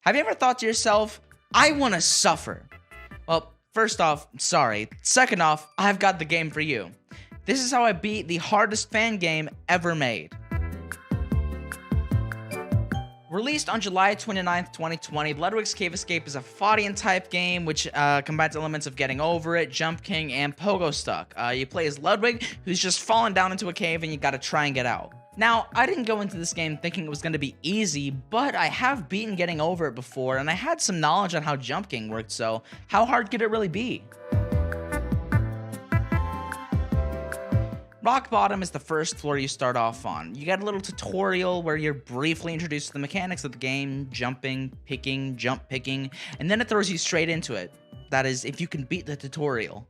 Have you ever thought to yourself, I want to suffer? Well, first off, sorry. Second off, I've got the game for you. This is how I beat the hardest fan game ever made. Released on July 29th, 2020, Ludwig's Cave Escape is a fighting-type game which combines elements of getting over it, jump king, and pogo stuck. You play as Ludwig, who's just fallen down into a cave and you gotta try and get out. Now, I didn't go into this game thinking it was going to be easy, but I have beaten getting over it before, and I had some knowledge on how jump king worked, so how hard could it really be? Rock bottom is the first floor you start off on. You get a little tutorial where you're briefly introduced to the mechanics of the game, jumping, picking, jump picking, and then it throws you straight into it. That is, if you can beat the tutorial.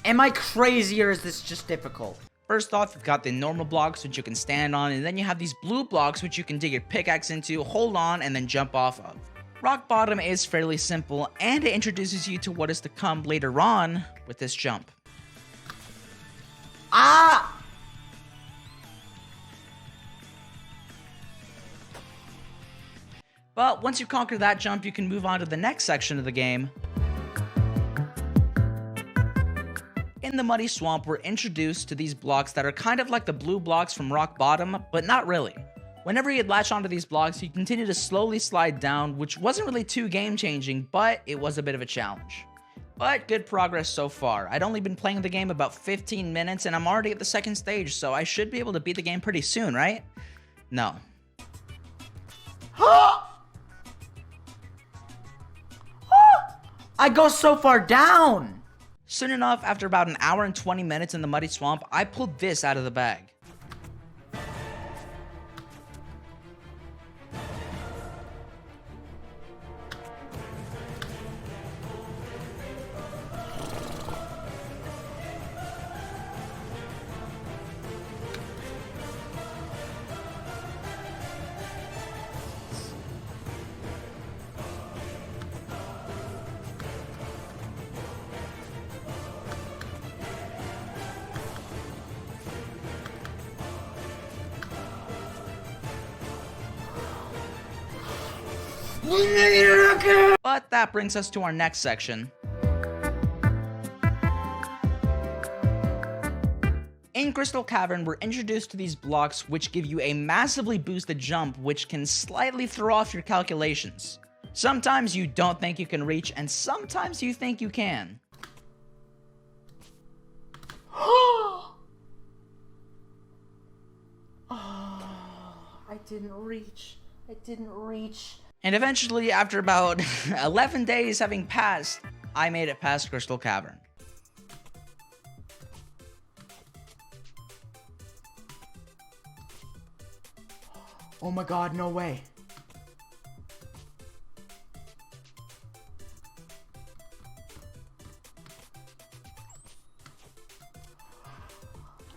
Am I crazy or is this just difficult? First off, you've got the normal blocks which you can stand on, and then you have these blue blocks which you can dig your pickaxe into, hold on, and then jump off of. Rock bottom is fairly simple, and it introduces you to what is to come later on with this jump. Ah! But once you conquer that jump, you can move on to the next section of the game. In the muddy swamp, we're introduced to these blocks that are kind of like the blue blocks from Rock Bottom, but not really. Whenever you'd latch onto these blocks, you continue to slowly slide down, which wasn't really too game-changing, but it was a bit of a challenge. But good progress so far. I'd only been playing the game about 15 minutes, and I'm already at the second stage, so I should be able to beat the game pretty soon, right? No. I go so far down! Soon enough, after about an hour and 20 minutes in the muddy swamp, I pulled this out of the bag. But that brings us to our next section. In Crystal Cavern, we're introduced to these blocks which give you a massively boosted jump which can slightly throw off your calculations. Sometimes you don't think you can reach, and sometimes you think you can. I didn't reach. And eventually, after about 11 days having passed, I made it past Crystal Cavern. Oh my god, no way.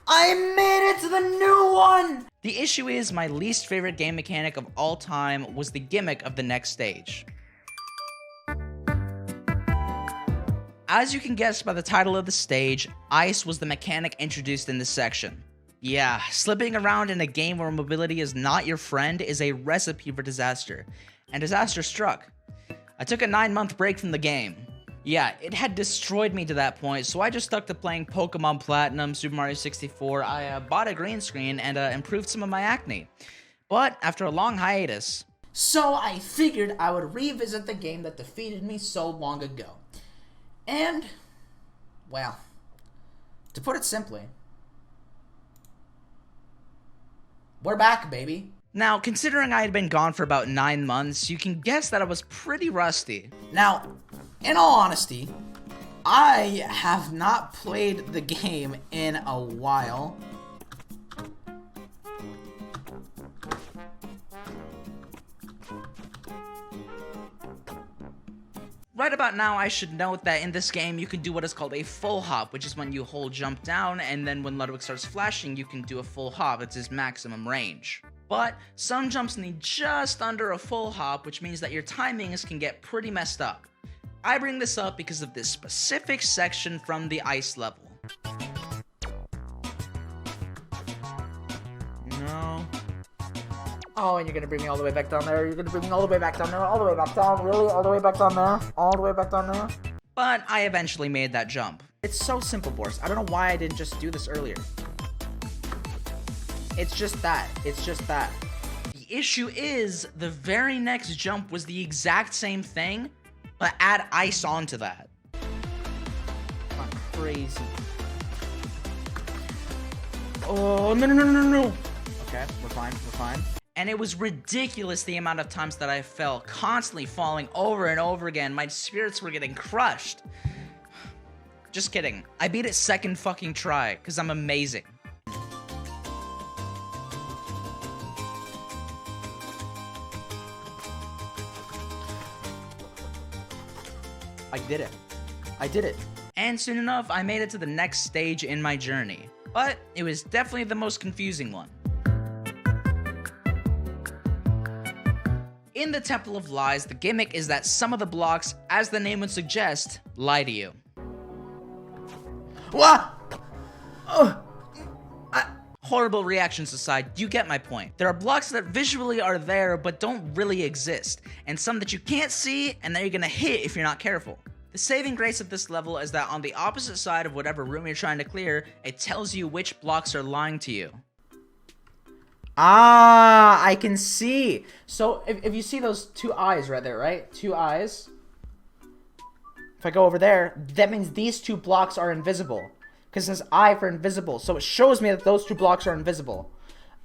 I made it to the new one! The issue is, my least favorite game mechanic of all time was the gimmick of the next stage. As you can guess by the title of the stage, ice was the mechanic introduced in this section. Yeah, slipping around in a game where mobility is not your friend is a recipe for disaster, and disaster struck. I took a 9-month break from the game. Yeah, it had destroyed me to that point, so I just stuck to playing Pokemon Platinum, Super Mario 64, I bought a green screen, and improved some of my acne. But after a long hiatus... So I figured I would revisit the game that defeated me so long ago. And, well, to put it simply, we're back, baby. Now, considering I had been gone for about 9 months, you can guess that I was pretty rusty. Now, in all honesty, I have not played the game in a while. Right about now, I should note that in this game, you can do what is called a full hop, which is when you hold jump down, and then when Ludwig starts flashing, you can do a full hop. It's his maximum range. But some jumps need just under a full hop, which means that your timings can get pretty messed up. I bring this up because of this specific section from the ice level. No. Oh, and you're gonna bring me all the way back down there. You're gonna bring me all the way back down there. All the way back down. Really? All the way back down there? All the way back down there? But I eventually made that jump. It's so simple, Boris. I don't know why I didn't just do this earlier. It's just that. It's just that. The issue is, the very next jump was the exact same thing, but add ice onto that. I'm crazy. Oh, no. Okay, we're fine. And it was ridiculous the amount of times that I fell, constantly falling over and over again. My spirits were getting crushed. Just kidding. I beat it second fucking try, because I'm amazing. I did it. And soon enough, I made it to the next stage in my journey. But it was definitely the most confusing one. In the Temple of Lies, the gimmick is that some of the blocks, as the name would suggest, lie to you. What? Horrible reactions aside, you get my point. There are blocks that visually are there but don't really exist, and some that you can't see and that you're gonna hit if you're not careful. The saving grace of this level is that on the opposite side of whatever room you're trying to clear, it tells you which blocks are lying to you. Ah, I can see. So if you see those two eyes right there, right? Two eyes. If I go over there, that means these two blocks are invisible. Because it says I for invisible. So it shows me that those two blocks are invisible.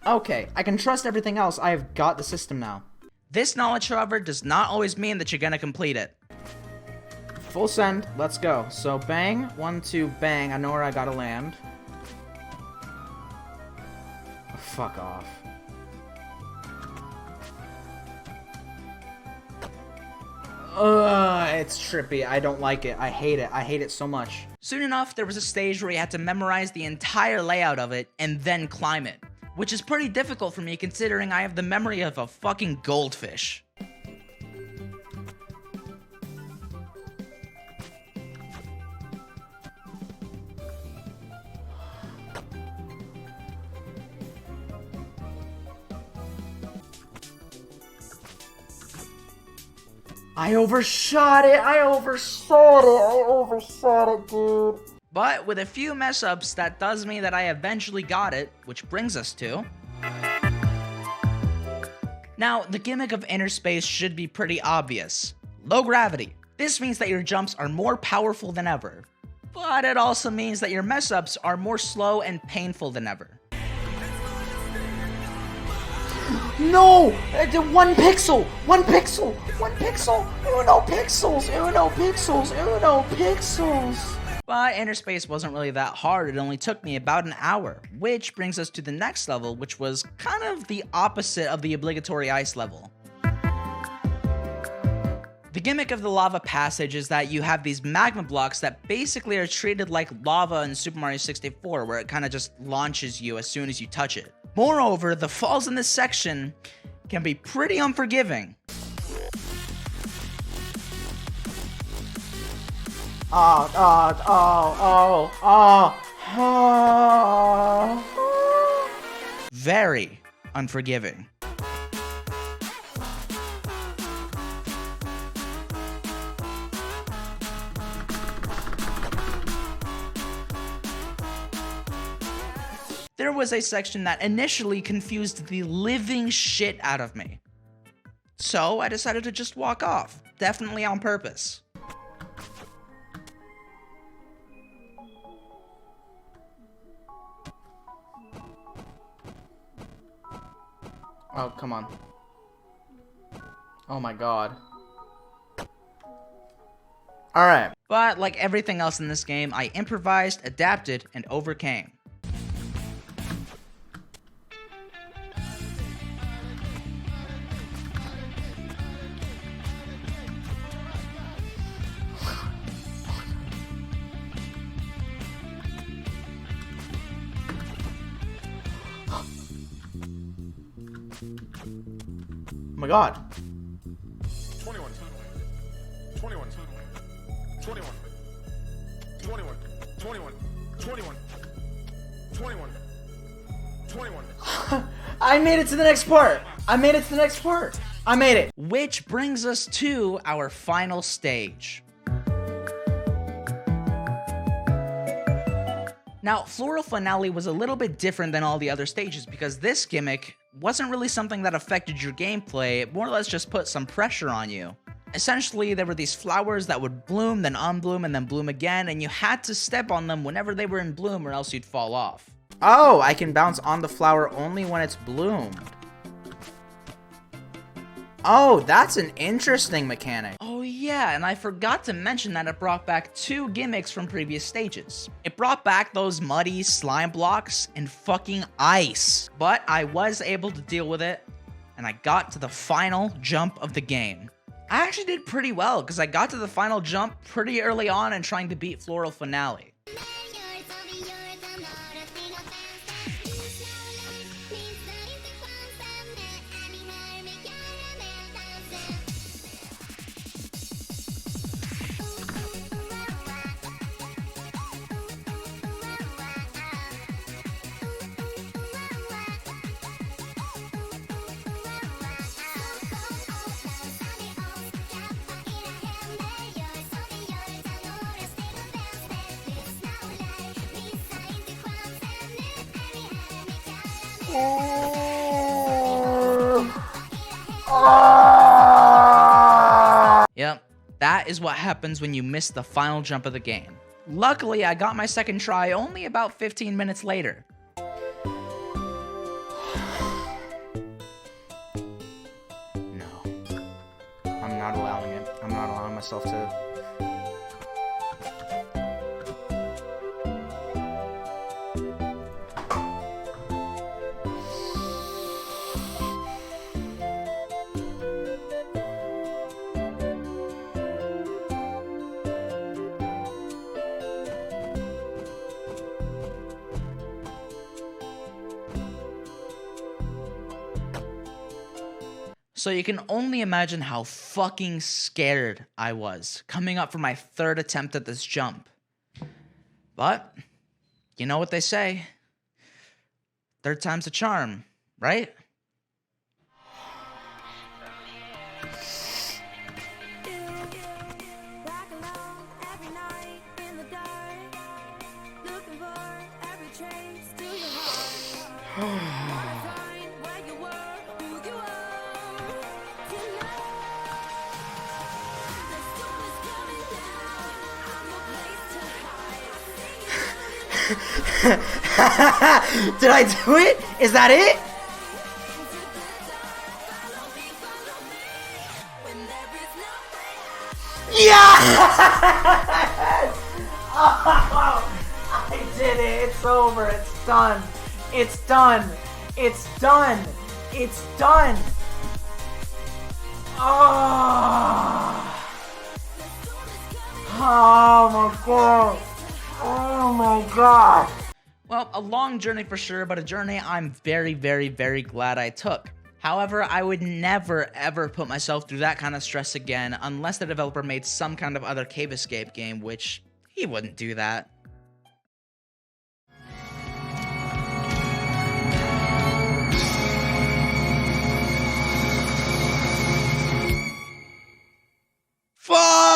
Okay, I can trust everything else. I have got the system now. This knowledge, however, does not always mean that you're gonna complete it. Full send. Let's go. So bang. 1, 2, bang. I know where I gotta land. Oh, fuck off. It's trippy. I don't like it. I hate it. I hate it so much. Soon enough, there was a stage where you had to memorize the entire layout of it and then climb it, which is pretty difficult for me considering I have the memory of a fucking goldfish. I overshot it, dude. But with a few mess ups, that does mean that I eventually got it, which brings us to... Now, the gimmick of inner space should be pretty obvious. Low gravity. This means that your jumps are more powerful than ever. But it also means that your mess ups are more slow and painful than ever. No! 1 pixel! 1 pixel! 1 pixel! Uno pixels! But inner space wasn't really that hard, it only took me about an hour, which brings us to the next level, which was kind of the opposite of the obligatory ice level. The gimmick of the lava passage is that you have these magma blocks that basically are treated like lava in Super Mario 64, where it kind of just launches you as soon as you touch it. Moreover, the falls in this section can be pretty unforgiving. Very unforgiving. There was a section that initially confused the living shit out of me. So I decided to just walk off, definitely on purpose. Oh, come on. Oh my god. Alright. But like everything else in this game, I improvised, adapted, and overcame. Oh my god. 21. 21. 21. 21. 21. 21. 21. 21. I made it to the next part. I made it to the next part. I made it. Which brings us to our final stage. Now, Floral Finale was a little bit different than all the other stages because this gimmick wasn't really something that affected your gameplay, it more or less just put some pressure on you. Essentially, there were these flowers that would bloom, then unbloom, and then bloom again, and you had to step on them whenever they were in bloom or else you'd fall off. Oh, I can bounce on the flower only when it's bloomed. Oh, that's an interesting mechanic. Oh yeah, and I forgot to mention that it brought back 2 gimmicks from previous stages. It brought back those muddy slime blocks and fucking ice. But I was able to deal with it, and I got to the final jump of the game. I actually did pretty well, because I got to the final jump pretty early on in trying to beat Floral Finale. Yep, that is what happens when you miss the final jump of the game. Luckily, I got my second try only about 15 minutes later. No. I'm not allowing it. I'm not allowing myself to... So you can only imagine how fucking scared I was coming up for my 3rd attempt at this jump. But, you know what they say. 3rd time's a charm, right? Did I do it? Is that it? Yes! Oh, I did it. It's over. It's done. It's done. It's done. It's done. Oh, oh my god. Oh my god. Well, a long journey for sure, but a journey I'm very, very, very glad I took. However, I would never, ever put myself through that kind of stress again unless the developer made some kind of other cave escape game, which he wouldn't do that. Fuck!